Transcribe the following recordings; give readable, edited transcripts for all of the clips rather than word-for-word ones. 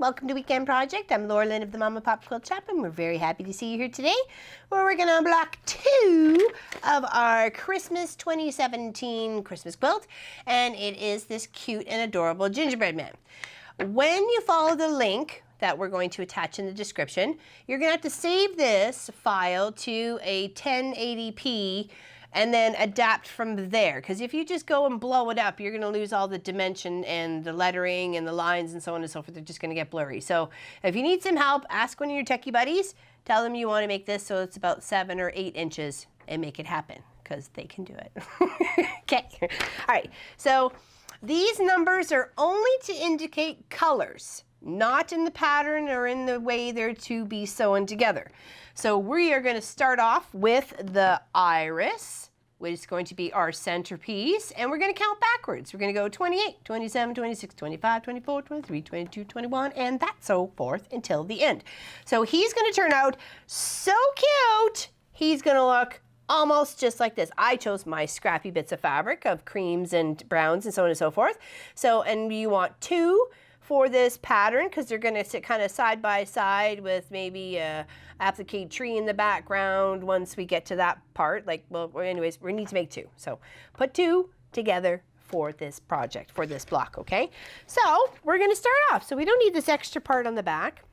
Welcome to Weekend Project. I'm Laura Lynn of the Mama Pop Quilt Shop, and we're very happy to see you here today, where we're going to unblock 2 of our Christmas 2017 Christmas quilt, and it is this cute and adorable gingerbread man. When you follow the link that we're going to attach in the description, you're going to have to save this file to a 1080p and then adapt from there. Because if you just go and blow it up, you're going to lose all the dimension and the lettering and the lines and so on and so forth. They're just going to get blurry. So if you need some help, ask one of your techie buddies. Tell them you want to make this so it's about 7 or 8 inches and make it happen, because they can do it. Okay. All right. So these numbers are only to indicate colors, not in the pattern or in the way they're to be sewn together. So we are going to start off with the iris, which is going to be our centerpiece, and we're going to count backwards. We're going to go 28, 27, 26, 25, 24, 23, 22, 21, and that so forth until the end. So he's going to turn out so cute. He's going to look almost just like this. I chose my scrappy bits of fabric of creams and browns and so on and so forth. So, and you want 2 for this pattern, because they're going to sit kind of side by side with maybe a applique tree in the background once we get to that part. Like, well, anyways, we need to make 2. So put 2 together for this project, for this block, okay? So we're going to start off. So we don't need this extra part on the back.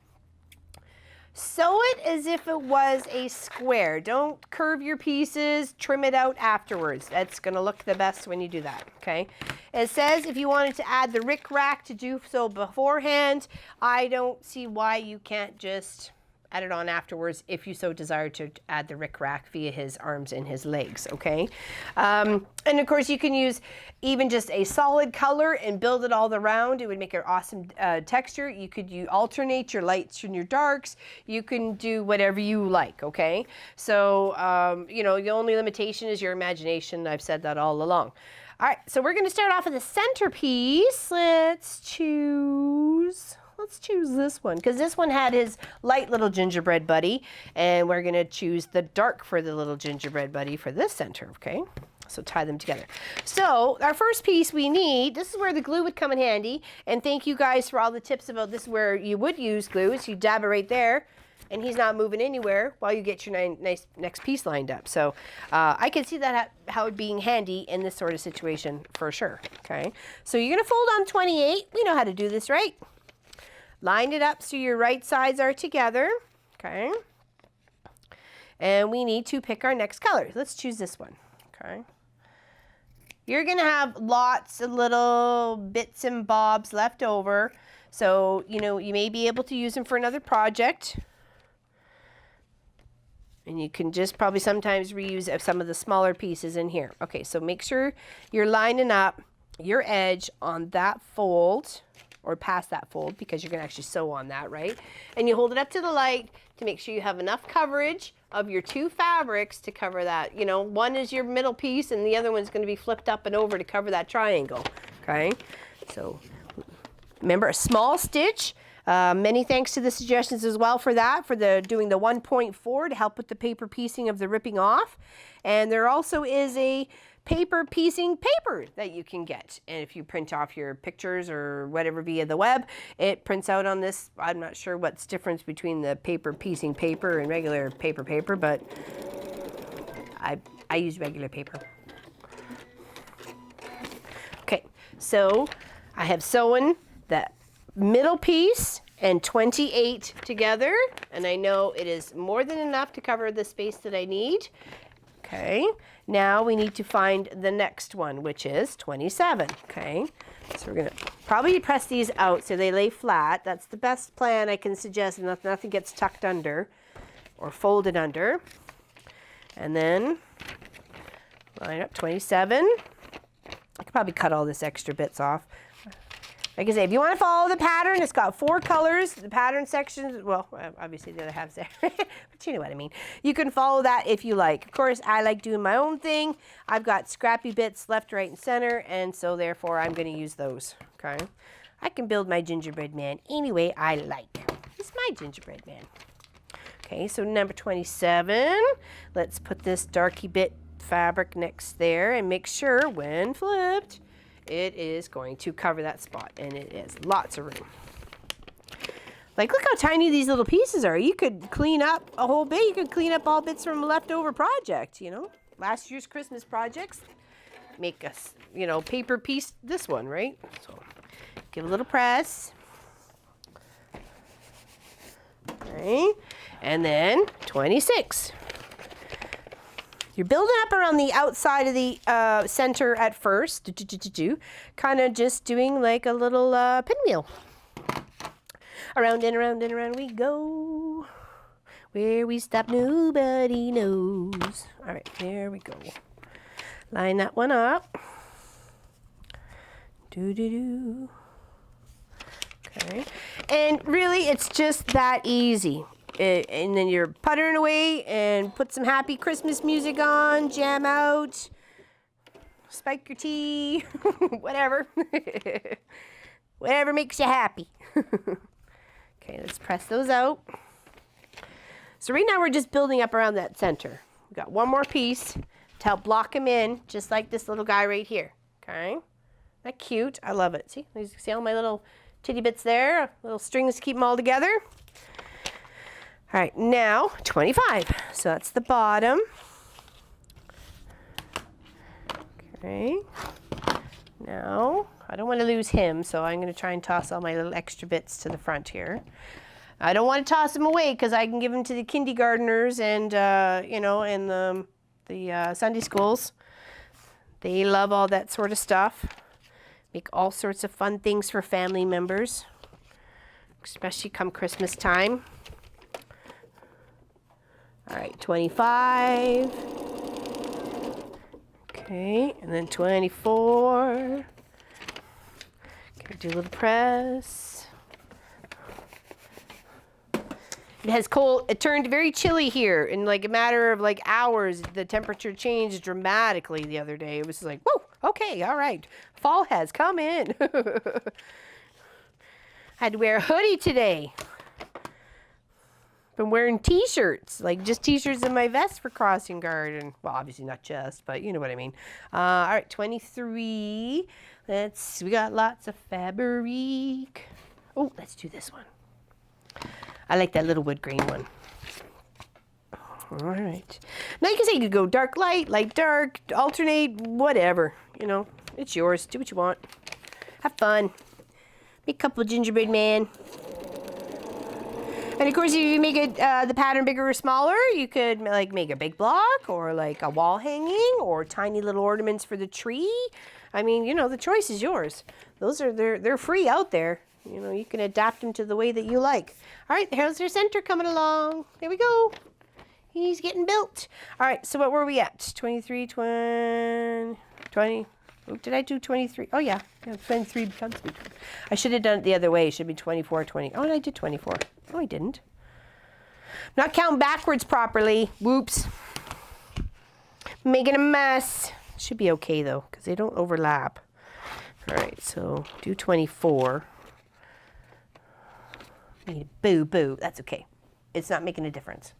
Sew it as if it was a square. Don't curve your pieces, trim it out afterwards. That's going to look the best when you do that, okay? It says if you wanted to add the rick-rack to do so beforehand, I don't see why you can't just add it on afterwards if you so desire to add the rick-rack via his arms and his legs, okay? And of course you can use even just a solid color and build it all around. It would make an awesome texture. You could alternate your lights and your darks. You can do whatever you like, okay? So, you know, the only limitation is your imagination. I've said that all along. All right, so we're going to start off with a centerpiece. Let's choose this one, because this one had his light little gingerbread buddy, and we're going to choose the dark for the little gingerbread buddy for this center, okay? So tie them together. So our first piece we need, this is where the glue would come in handy, and thank you guys for all the tips about this where you would use glue. So you dab it right there, and he's not moving anywhere while you get your nice next piece lined up. So I can see that how it being handy in this sort of situation for sure, okay? So you're going to fold on 28. We know how to do this, right? Line it up so your right sides are together, okay? And we need to pick our next color. Let's choose this one, okay? You're gonna have lots of little bits and bobs left over. So, you know, you may be able to use them for another project. And you can just probably sometimes reuse some of the smaller pieces in here. Okay, so make sure you're lining up your edge on that fold, or past that fold, because you're going to actually sew on that, right? And you hold it up to the light to make sure you have enough coverage of your 2 fabrics to cover that. You know, one is your middle piece and the other one's going to be flipped up and over to cover that triangle, okay? So remember, a small stitch. Many thanks to the suggestions as well for that, for doing the 1.4 to help with the paper piecing of the ripping off. And there also is a paper piecing paper that you can get, and if you print off your pictures or whatever via the web, it prints out on this. I'm not sure what's difference between the paper piecing paper and regular paper, but I use regular paper. Okay, so I have sewn that middle piece and 28 together, and I know it is more than enough to cover the space that I need. Okay, now we need to find the next one, which is 27, okay? So we're going to probably press these out so they lay flat. That's the best plan I can suggest, and nothing gets tucked under or folded under. And then line up 27. I could probably cut all this extra bits off. Like I say, if you want to follow the pattern, it's got 4 colors. The pattern sections, well, obviously the other half's there, but you know what I mean. You can follow that if you like. Of course, I like doing my own thing. I've got scrappy bits left, right, and center, and so therefore I'm going to use those, okay? I can build my gingerbread man any way I like. It's my gingerbread man. Okay, so number 27. Let's put this darky bit fabric next there and make sure when flipped, it is going to cover that spot, and it is lots of room. Like, look how tiny these little pieces are. You could clean up a whole bit. You could clean up all bits from a leftover project, you know. Last year's Christmas projects. Make us, you know, paper piece this one, right? So, give a little press. Okay. And then 26. You're building up around the outside of the center at first. Kind of just doing like a little pinwheel. Around and around and around we go. Where we stop, nobody knows. All right, there we go. Line that one up. Do. Okay. And really, it's just that easy. And then you're puttering away and put some happy Christmas music on, jam out, spike your tea, whatever. Whatever makes you happy. Okay, let's press those out. So right now we're just building up around that center. We've got one more piece to help block him in, just like this little guy right here. Okay, isn't that cute? I love it. See all my little titty bits there? Little strings to keep them all together. All right, now 25. So that's the bottom. Okay. Now, I don't want to lose him, so I'm going to try and toss all my little extra bits to the front here. I don't want to toss them away because I can give them to the kindergartners and, you know, and the Sunday schools. They love all that sort of stuff. Make all sorts of fun things for family members, especially come Christmas time. All right, 25. Okay, and then 24. Okay, do a little press. It turned very chilly here in like a matter of like hours. The temperature changed dramatically the other day. It was like, whoa, okay, all right. Fall has come in. Had to wear a hoodie today. Been wearing t-shirts, like just t-shirts and my vest for crossing guard. And well, obviously not just, but you know what I mean. All right, 23. We got lots of fabric. Oh, let's do this one. I like that little wood grain one. All right. Now you can say you could go dark, light, light, dark, alternate, whatever. You know, it's yours. Do what you want. Have fun. Make a couple of gingerbread man. And of course, if you make it the pattern bigger or smaller, you could like make a big block or like a wall hanging or tiny little ornaments for the tree. I mean, you know, the choice is yours. They're free out there. You know, you can adapt them to the way that you like. All right, here's your center coming along. There we go. He's getting built. All right, so what were we at? 23, 20. Oh, did I do 23? Oh, yeah. 23 becomes. I should have done it the other way. It should be 24, 20. Oh, and I did 24. No, I didn't. I'm not counting backwards properly. Whoops. Making a mess. Should be okay, though, because they don't overlap. All right, so do 24. Boo, boo. That's okay. It's not making a difference.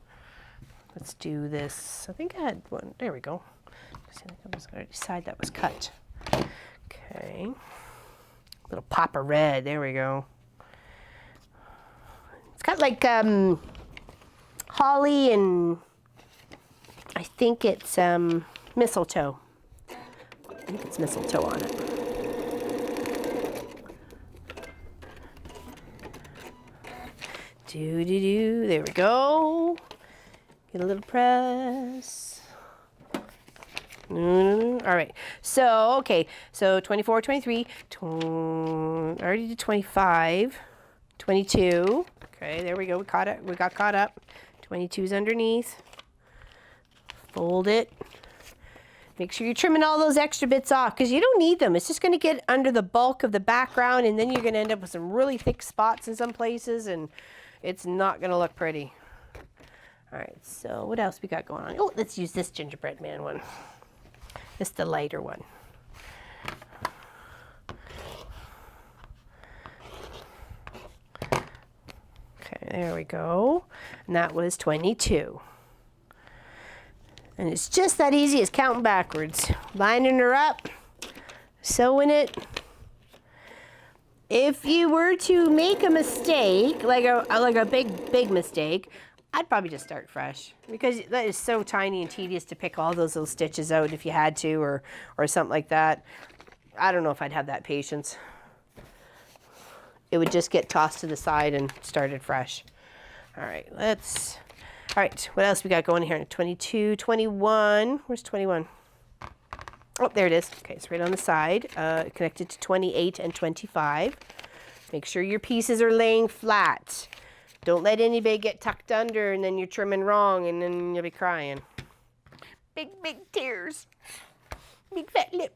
Let's do this. I think I had one. There we go. I decided that was cut. Okay. Little pop of red. There we go. It's got like holly and I think it's mistletoe. I think it's mistletoe on it. Do. There we go. Get a little press. All right. So, okay. So 24, 23. I already did 25. 22. Okay, there we go. We got caught up. 22's underneath. Fold it. Make sure you're trimming all those extra bits off because you don't need them. It's just going to get under the bulk of the background and then you're going to end up with some really thick spots in some places and it's not going to look pretty. All right, so what else we got going on? Oh, let's use this gingerbread man one. It's the lighter one. Okay, there we go. And that was 22. And it's just that easy as counting backwards. Lining her up, sewing it. If you were to make a mistake, like a big mistake, I'd probably just start fresh, because that is so tiny and tedious to pick all those little stitches out if you had to, or something like that. I don't know if I'd have that patience. It would just get tossed to the side and started fresh. All right, all right, what else we got going here? 22, 21, where's 21? Oh, there it is. Okay, it's right on the side, connected to 28 and 25. Make sure your pieces are laying flat. Don't let anybody get tucked under and then you're trimming wrong and then you'll be crying. Big tears. Big fat lip.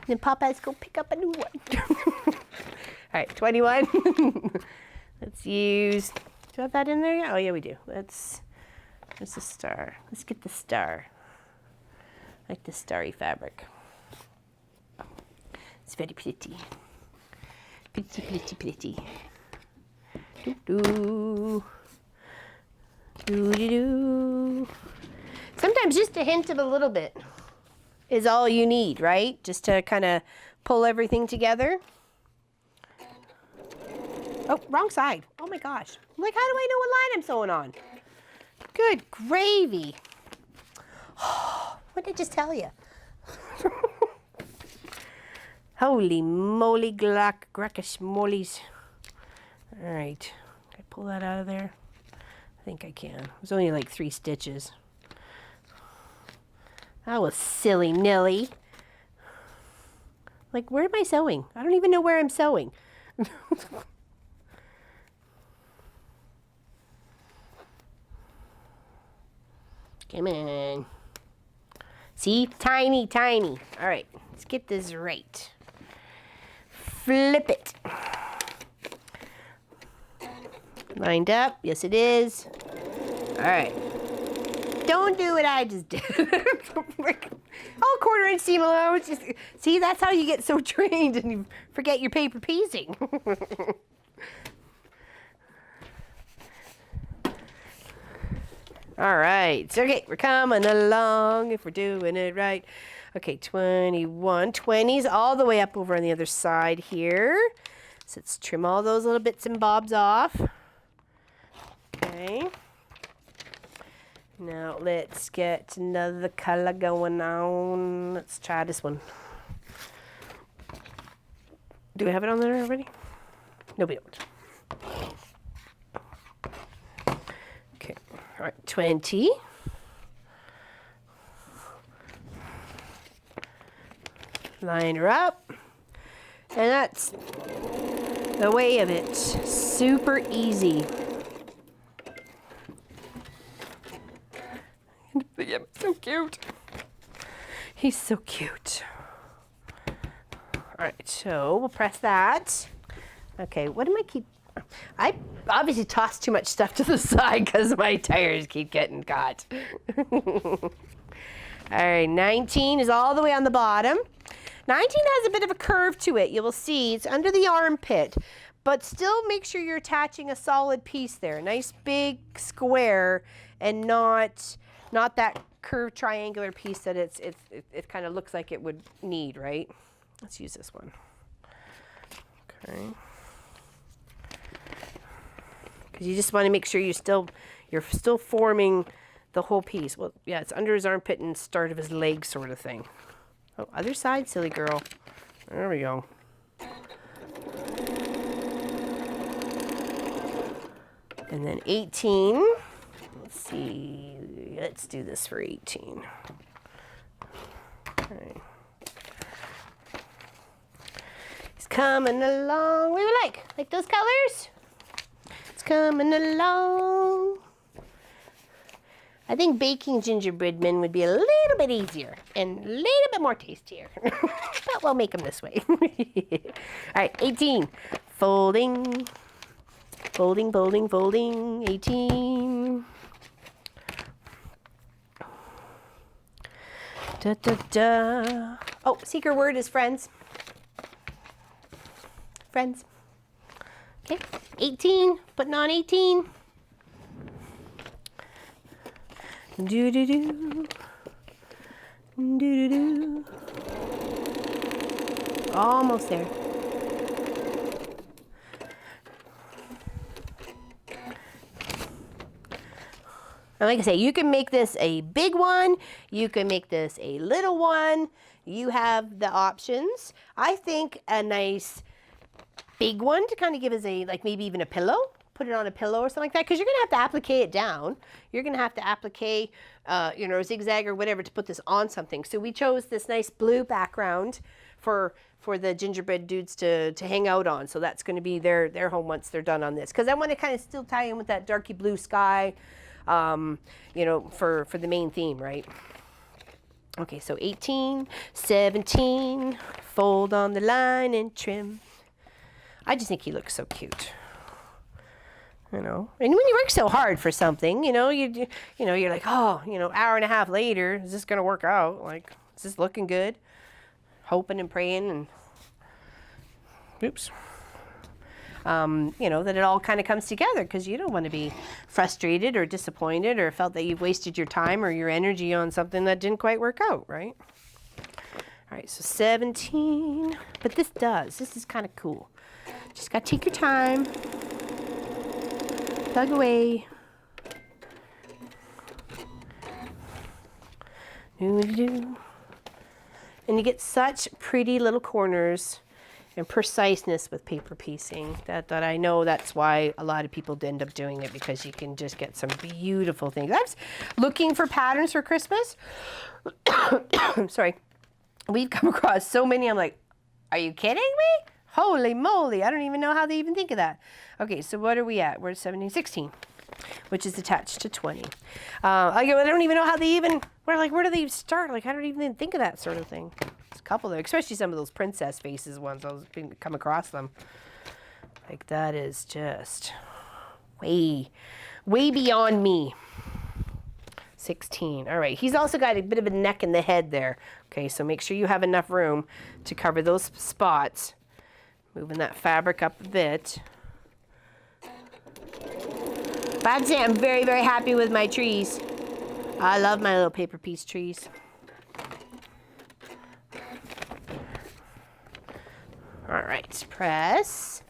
Then Papa's go pick up a new one. All right, 21. Let's use, do you have that in there yet? Oh yeah, we do. There's a star. Let's get the star. I like the starry fabric. It's very pretty. Pretty. Do. Sometimes just a hint of a little bit is all you need, right? Just to kind of pull everything together. Oh, wrong side. Oh my gosh. I'm like, how do I know what line I'm sewing on? Good gravy. What did I just tell you? Holy moly, guacamole. All right, can I pull that out of there? I think I can. It was only like 3 stitches. That was silly nilly. Like, where am I sewing? I don't even know where I'm sewing. Come on. See? Tiny. All right, let's get this right. Flip it. Lined up. Yes, it is. All right. Don't do what I just did. Oh, 1/4 inch seam allowance. See, that's how you get so trained and you forget your paper piecing. All right. So, okay, we're coming along if we're doing it right. Okay, 21. 20's all the way up over on the other side here. So let's trim all those little bits and bobs off. Okay. Now let's get another color going on. Let's try this one. Do we have it on there already? No, we don't. Okay. All right, 20. Line her up, and that's the way of it. Super easy. Yeah, so cute. He's so cute. All right, so we'll press that. Okay, what am I obviously tossed too much stuff to the side because my tires keep getting caught. All right, 19 is all the way on the bottom. 19 has a bit of a curve to it. You will see it's under the armpit, but still make sure you're attaching a solid piece there. Nice big square and not that curved triangular piece that it kind of looks like it would need, right? Let's use this one. Okay. Because you just want to make sure you're still forming the whole piece. Well, yeah, it's under his armpit and start of his leg sort of thing. Oh, other side, silly girl. There we go. And then 18. Let's see. Let's do this for 18. Okay. It's coming along. What do you like those colors? It's coming along. I think baking gingerbread men would be a little bit easier and a little bit more tastier. But we'll make them this way. All right, 18. Folding. 18. Da, da, da. Oh, secret word is friends. Friends. Okay, 18. Putting on 18. Do do do. Do do do. Almost there. And like I say, you can make this a big one. You can make this a little one. You have the options. I think a nice big one to kind of give as a, like maybe even a pillow. Put it on a pillow or something like that, because you're going to have to applique it down. You're going to have to applique, you know, zigzag or whatever to put this on something. So we chose this nice blue background for the gingerbread dudes to hang out on. So that's going to be their home once they're done on this. Because I want to kind of still tie in with that darky blue sky, you know, for the main theme, right? Okay, so 18, 17, fold on the line and trim. I just think he looks so cute. You know, and when you work so hard for something, you know, you're like, oh, you know, hour and a half later, is this going to work out? Like, is this looking good? Hoping and praying and, oops. You know, that it all kind of comes together, because you don't want to be frustrated or disappointed or felt that you've wasted your time or your energy on something that didn't quite work out, right? All right, so 17, but this is kind of cool. Just got to take your time. Plug away. And you get such pretty little corners and preciseness with paper piecing that I know that's why a lot of people end up doing it, because you can just get some beautiful things. I was looking for patterns for Christmas. Sorry. We've come across so many. I'm like, are you kidding me? Holy moly, I don't even know how they even think of that. Okay, so what are we at? We're at 17, 16, which is attached to 20. I don't even know how they even, where do they start? Like, I don't even think of that sort of thing. There's a couple of, especially some of those princess faces ones. I was come across them. Like, that is just way beyond me. 16. All right, he's also got a bit of a neck in the head there. Okay, so make sure you have enough room to cover those spots. Moving that fabric up a bit. But I'd say I'm very, very happy with my trees. I love my little paper piece trees. All right, press.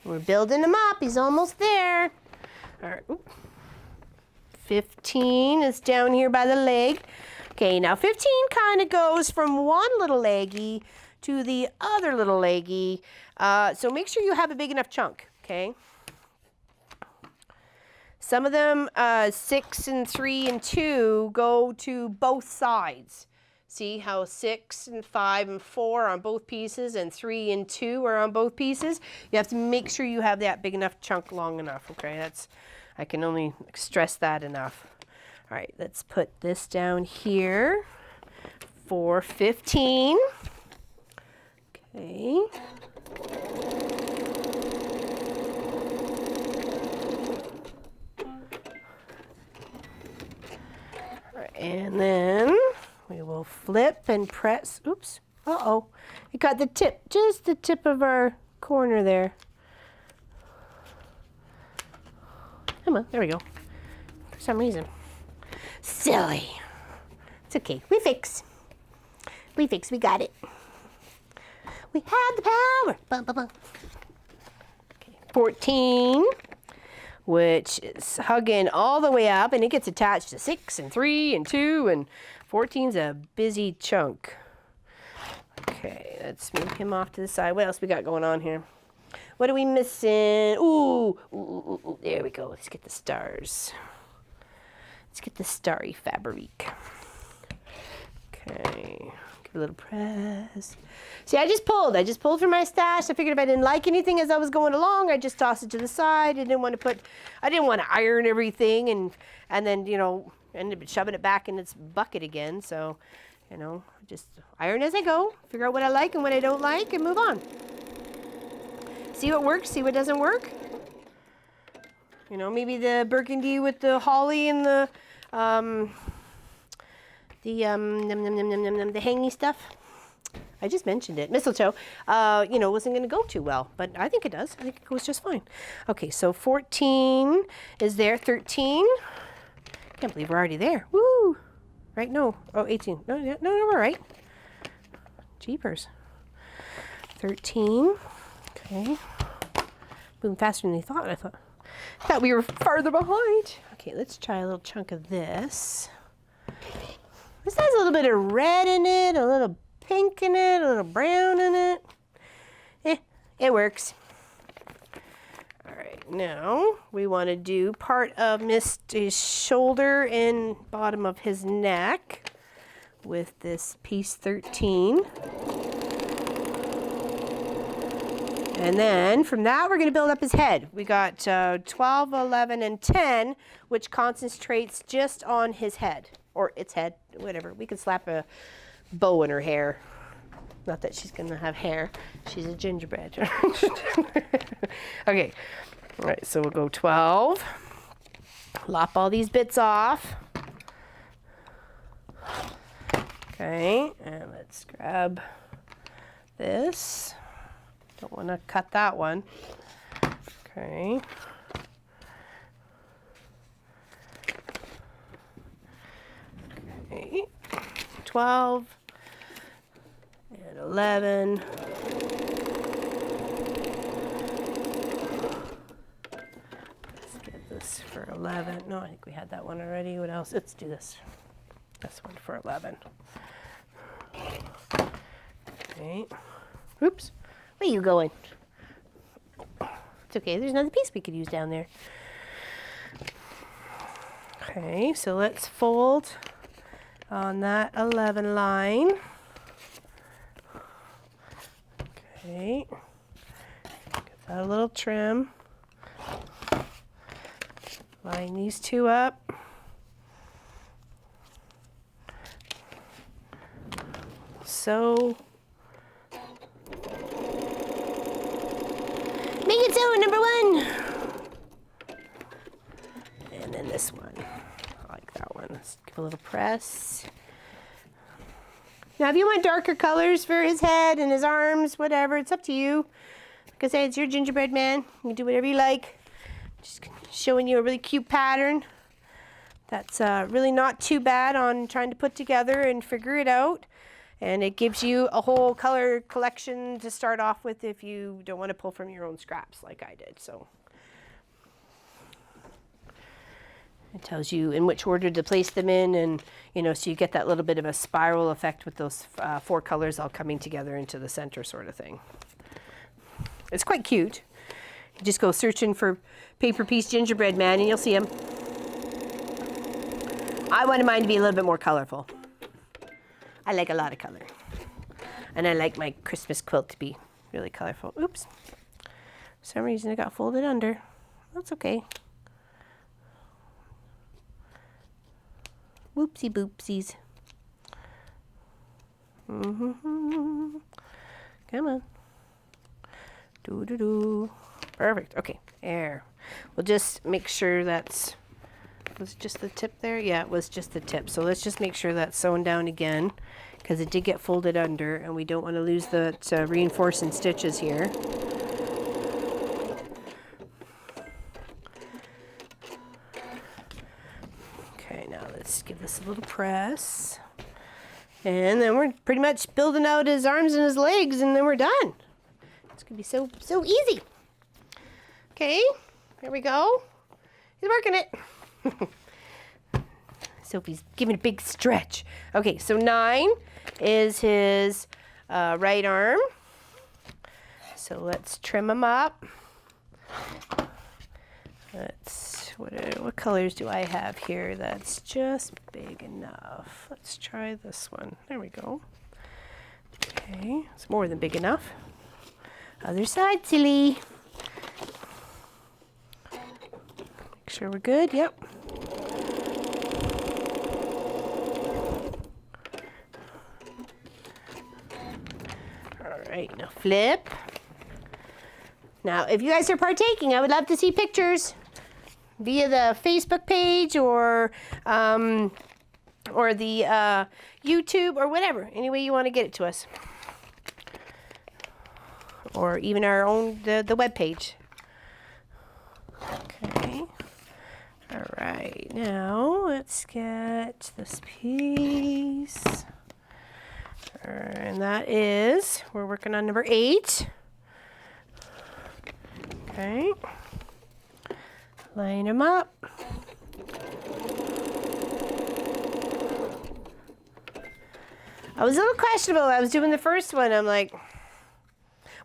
We're building him up. He's almost there. All right. Oop. 15 is down here by the leg. Okay, now 15 kind of goes from one little leggy to the other little leggy. So make sure you have a big enough chunk, okay? Some of them, 6 and 3 and 2, go to both sides. See how 6 and 5 and 4 are on both pieces, and 3 and 2 are on both pieces? You have to make sure you have that big enough chunk long enough, okay? I can only stress that enough. All right, let's put this down here for 15. Okay. All right, and then we will flip and press. Oops. Uh-oh. It got the tip, just the tip of our corner there. Come on, there we go. For some reason. Silly. It's okay. We fix. We got it. We had the power. Bum, bum, bum. Okay. 14, which is hugging all the way up, and it gets attached to 6 and 3 and 2, and 14's a busy chunk. Okay, let's move him off to the side. What else we got going on here? What are we missing? Ooh, there we go. Let's get the stars. Let's get the starry fabric. Okay, give a little press. See, I just pulled from my stash. I figured if I didn't like anything as I was going along, I'd just toss it to the side. I didn't want to iron everything and then, you know, end up shoving it back in its bucket again. So, you know, just iron as I go, figure out what I like and what I don't like, and move on. See what works, see what doesn't work. You know, maybe the burgundy with the holly and the hangy stuff. I just mentioned it. Mistletoe, you know, wasn't going to go too well, but I think it does. I think it goes just fine. Okay, so 14 is there. 13. Can't believe we're already there. Woo! Right? No. Oh, 18. No, we're right. Jeepers. 13. Okay. Moving faster than I thought. I thought we were farther behind. Okay, let's try a little chunk of this. This has a little bit of red in it, a little pink in it, a little brown in it. It works. All right, now we want to do part of Misty's shoulder and bottom of his neck with this piece 13. And then from that, we're going to build up his head. We got 12, 11, and 10, which concentrates just on his head, or its head, whatever. We could slap a bow in her hair. Not that she's going to have hair. She's a gingerbread. Okay. All right, so we'll go 12. Lop all these bits off. Okay, and let's grab this. Don't want to cut that one. Okay. Okay. 12 and 11. Let's get this for 11. No, I think we had that one already. What else? Let's do this. This one for 11. Okay. Oops. Where are you going? It's okay, there's another piece we could use down there. Okay, so let's fold on that 11 line. Okay, get that a little trim. Line these two up. So make it so, number 1. And then this one. I like that one. Let's give a little press. Now, if you want darker colors for his head and his arms, whatever, it's up to you. Like I said, it's your gingerbread man. You can do whatever you like. Just showing you a really cute pattern. That's really not too bad on trying to put together and figure it out. And it gives you a whole color collection to start off with if you don't want to pull from your own scraps like I did. So it tells you in which order to place them in, and so you get that little bit of a spiral effect with those 4 colors all coming together into the center sort of thing. It's quite cute. You just go searching for paper piece gingerbread man and you'll see them. I wanted mine to be a little bit more colorful. I like a lot of color. And I like my Christmas quilt to be really colorful. Oops. For some reason it got folded under. That's okay. Whoopsie boopsies. Come on. Do. Perfect. Okay. There. We'll just make sure that's... Was it just the tip there? Yeah, it was just the tip. So let's just make sure that's sewn down again, because it did get folded under, and we don't want to lose the reinforcing stitches here. Okay, now let's give this a little press. And then we're pretty much building out his arms and his legs, and then we're done. It's going to be so easy. Okay, here we go. He's working it. Sophie's giving a big stretch. Okay, so 9 is his right arm. So let's trim him up. What colors do I have here that's just big enough? Let's try this one. There we go. Okay, it's more than big enough. Other side, silly. Make sure we're good. Yep. All right, now flip. Now, if you guys are partaking, I would love to see pictures via the Facebook page or the YouTube or whatever. Any way you want to get it to us. Or even our own, the web page. Okay. All right, now let's get this piece. And that is, we're working on number 8. Okay. Line them up. I was a little questionable. I was doing the first one. I'm like,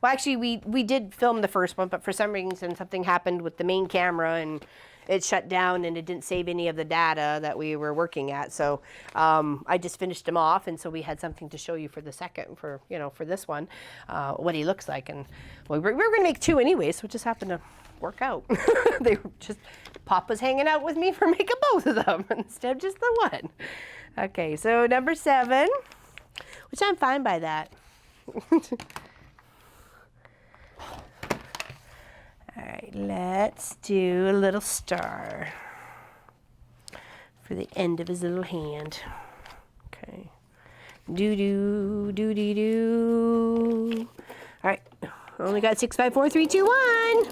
well, actually, we did film the first one, but for some reason, something happened with the main camera, and it shut down, and it didn't save any of the data that we were working at. So I just finished him off, and so we had something to show you for the second, for this one, what he looks like. And well, we were going to make 2 anyway, so it just happened to work out. They were just, Pop was hanging out with me for making both of them instead of just the one. Okay, so number 7, which I'm fine by that. All right, let's do a little star for the end of his little hand. Okay. Do-do, do-dee-do. All right, only got 6, 5, 4, 3, 2, 1.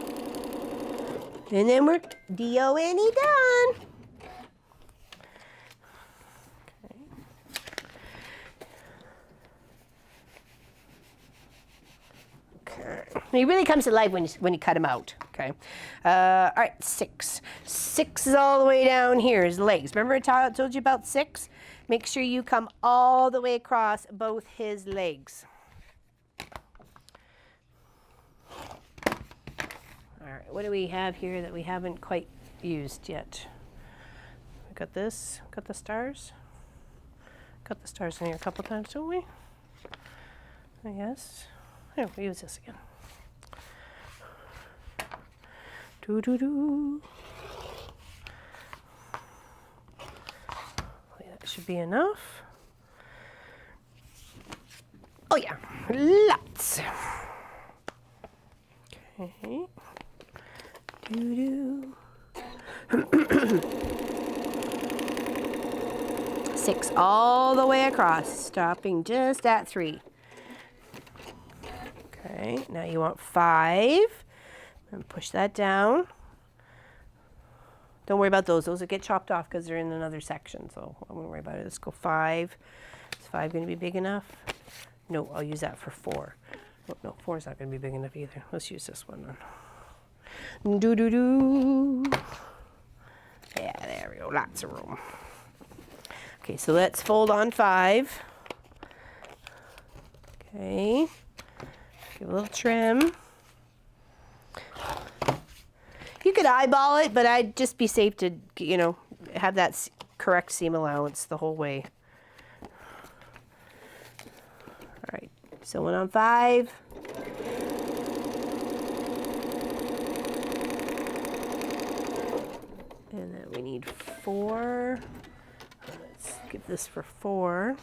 And then we're D-O-N-E done. He really comes to life when you cut him out. Okay. All right, 6. 6 is all the way down here, his legs. Remember I told you about 6? Make sure you come all the way across both his legs. All right, what do we have here that we haven't quite used yet? We got this, got the stars. Got the stars in here a couple times, don't we? Yes. Here, we'll use this again. Do-do-do. That should be enough. Oh yeah, lots. Okay. Do-do. 6 all the way across, stopping just at 3. Okay, now you want 5. And push that down. Don't worry about those. Those will get chopped off because they're in another section. So I won't worry about it. Let's go 5. Is 5 going to be big enough? No, I'll use that for 4. Oh, no, 4 is not going to be big enough either. Let's use this one then. Do-do-do. Yeah, there we go. Lots of room. Okay, so let's fold on 5. Okay. Give a little trim. You could eyeball it, but I'd just be safe to, have that correct seam allowance the whole way. All right, sewing on 5. And then we need 4. Let's give this for 4.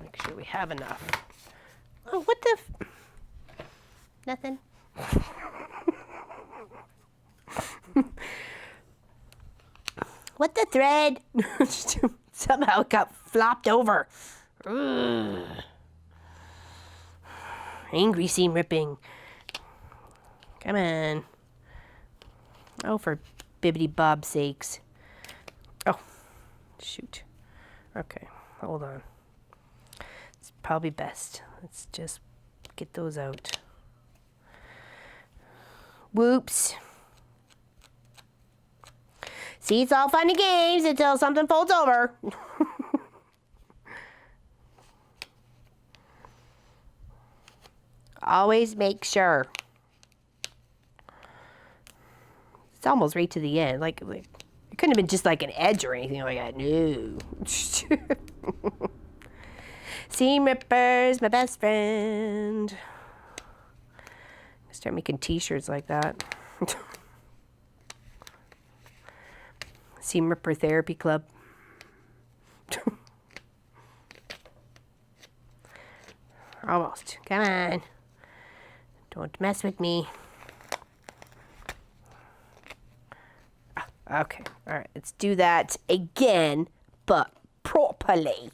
Make sure we have enough. Oh, what the nothing. What the thread? Somehow it got flopped over. Ugh. Angry seam ripping. Come on. Oh, for bibbidi bob sakes. Oh, shoot. Okay, hold on. It's probably best. Let's just get those out. Whoops. See, it's all fun and games until something folds over. Always make sure. It's almost right to the end. Like it couldn't have been just like an edge or anything like that. No. Seam rippers, my best friend. Start making t-shirts like that. Seam ripper therapy club. Almost. Come on. Don't mess with me. Okay. All right. Let's do that again, but properly.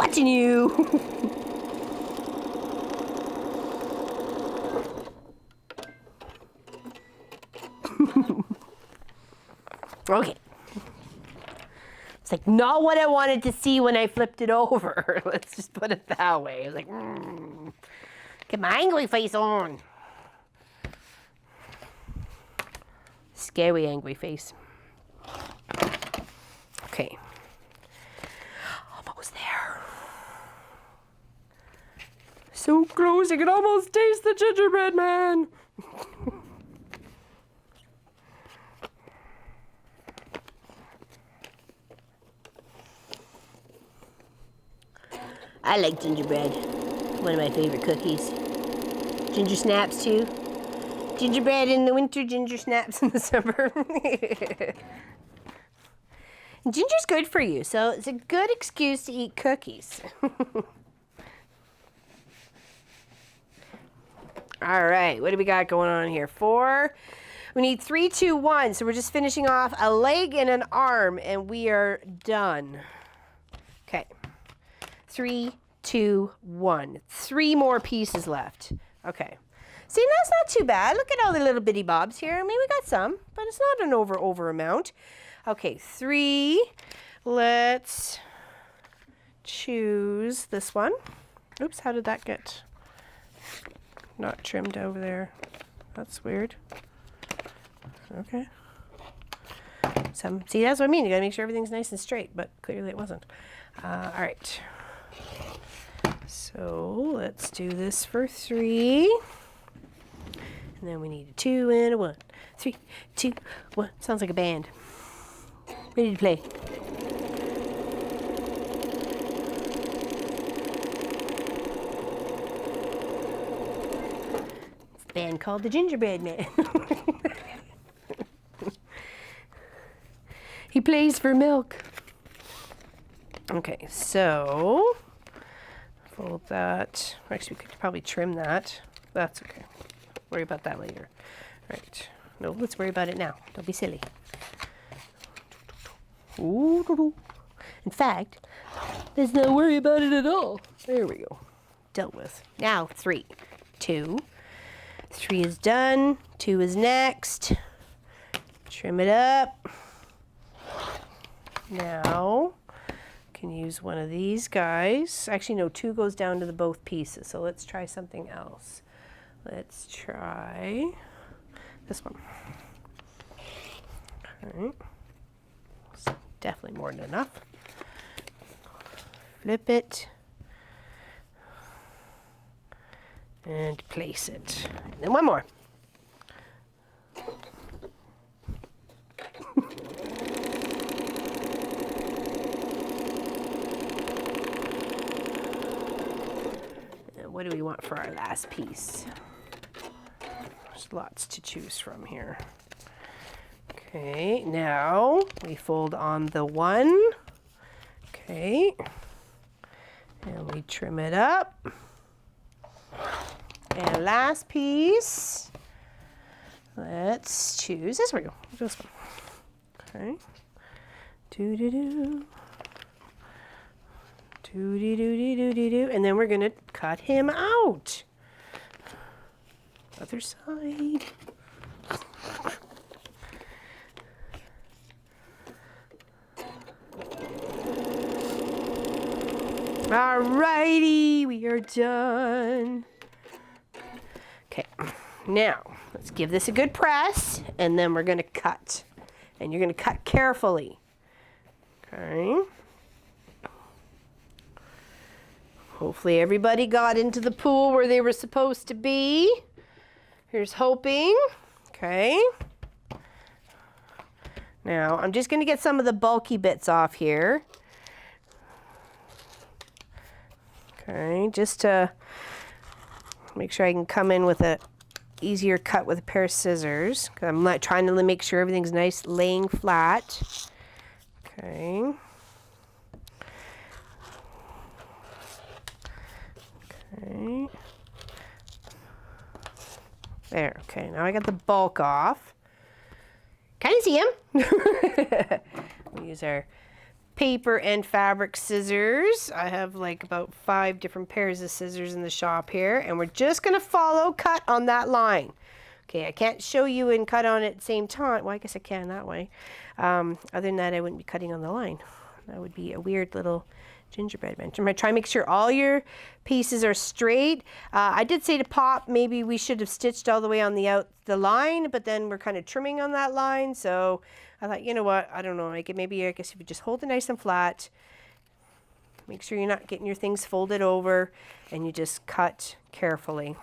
watching you. Okay. It's like not what I wanted to see when I flipped it over. Let's just put it that way. I was like, get my angry face on. Scary angry face. Okay. Almost there. So close, you can almost taste the gingerbread man. I like gingerbread. One of my favorite cookies. Ginger snaps too. Gingerbread in the winter, ginger snaps in the summer. Ginger's good for you, so it's a good excuse to eat cookies. All right, what do we got going on here? 4. We need 3, 2, 1. So we're just finishing off a leg and an arm, and we are done. Okay. 3, 2, 1. 3 more pieces left. Okay. See, that's not too bad. Look at all the little bitty bobs here. I mean, we got some, but it's not an over amount. Okay, 3. Let's choose this one. Oops, how did that get not trimmed over there? That's weird. Okay. See, that's what I mean. You gotta make sure everything's nice and straight, but clearly it wasn't. All right. So let's do this for 3. And then we need a 2 and a 1. 3, 2, 1. Sounds like a band. Ready to play. It's a band called the Gingerbread Man. He plays for milk. Okay, so fold that. Actually, we could probably trim that. That's okay. Worry about that later. Right. No, let's worry about it now. Don't be silly. In fact, let's not worry about it at all. There we go. Dealt with. Now, 3, 2. 3 is done. 2 is next. Trim it up. Now, can use one of these guys. Actually, no, 2 goes down to the both pieces. So let's try something else. Let's try this one. Okay. Definitely more than enough. Flip it. And place it. And then one more. And what do we want for our last piece? There's lots to choose from here. Okay, now we fold on the 1. Okay. And we trim it up. And last piece. Let's choose this one. This one. Okay. Do-do-do. Do-de-do-de-do-de-do. And then we're going to cut him out. Other side. Alrighty, we are done. Okay, now let's give this a good press, and then we're going to cut. And you're going to cut carefully. Okay. Hopefully everybody got into the pool where they were supposed to be. Here's hoping. Okay. Now, I'm just going to get some of the bulky bits off here. Okay, just to make sure I can come in with a easier cut with a pair of scissors. 'Cause I'm not trying to make sure everything's nice, laying flat. Okay. Okay. There, okay, now I got the bulk off. Kind of see him. We use our paper and fabric scissors. I have like about 5 different pairs of scissors in the shop here, and we're just going to follow cut on that line. Okay, I can't show you and cut on it at the same time. Well, I guess I can that way. Other than that, I wouldn't be cutting on the line. That would be a weird little gingerbread adventure. I'm going to try and make sure all your pieces are straight. I did say to Pop, maybe we should have stitched all the way on the line, but then we're kind of trimming on that line. So I thought, you know what, I don't know, I guess if you just hold it nice and flat, make sure you're not getting your things folded over, and you just cut carefully.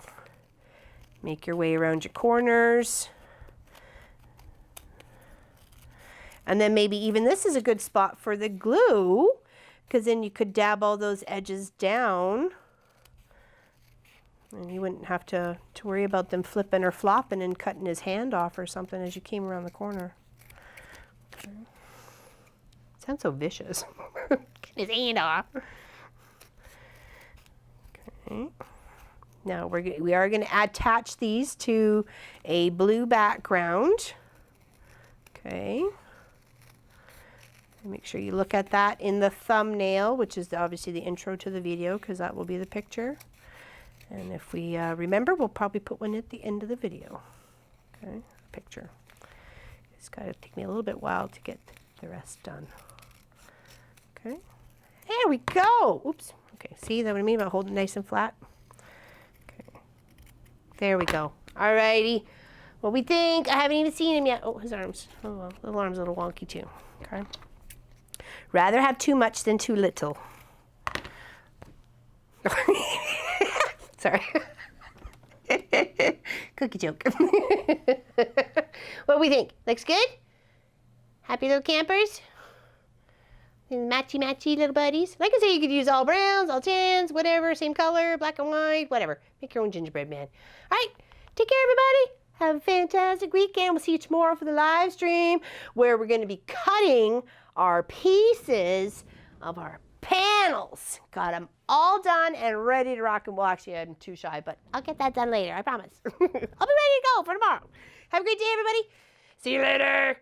Make your way around your corners. And then maybe even this is a good spot for the glue, because then you could dab all those edges down. And you wouldn't have to worry about them flipping or flopping and cutting his hand off or something as you came around the corner. Okay. Sounds so vicious. Get his hand off. Okay. Now we are going to attach these to a blue background. Okay. Make sure you look at that in the thumbnail, which is obviously the intro to the video, because that will be the picture. And if we remember, we'll probably put one at the end of the video. Okay, picture. It's got to take me a little bit while to get the rest done. Okay, there we go. Oops. Okay, see that what I mean about holding it nice and flat? Okay, there we go. Alrighty. What we think? I haven't even seen him yet. Oh, his arms. Oh, well, the arm's a little wonky too. Okay. Rather have too much than too little. Sorry. Cookie joke. What do we think? Looks good? Happy little campers? Matchy little buddies. Like I say, you could use all browns, all tans, whatever, same color, black and white, whatever. Make your own gingerbread man. All right. Take care, everybody. Have a fantastic weekend. We'll see you tomorrow for the live stream, where we're going to be cutting our pieces of our panels. Got them all done and ready to rock and well, actually, I'm too shy, but I'll get that done later. I promise. I'll be ready to go for tomorrow. Have a great day, everybody. See you later.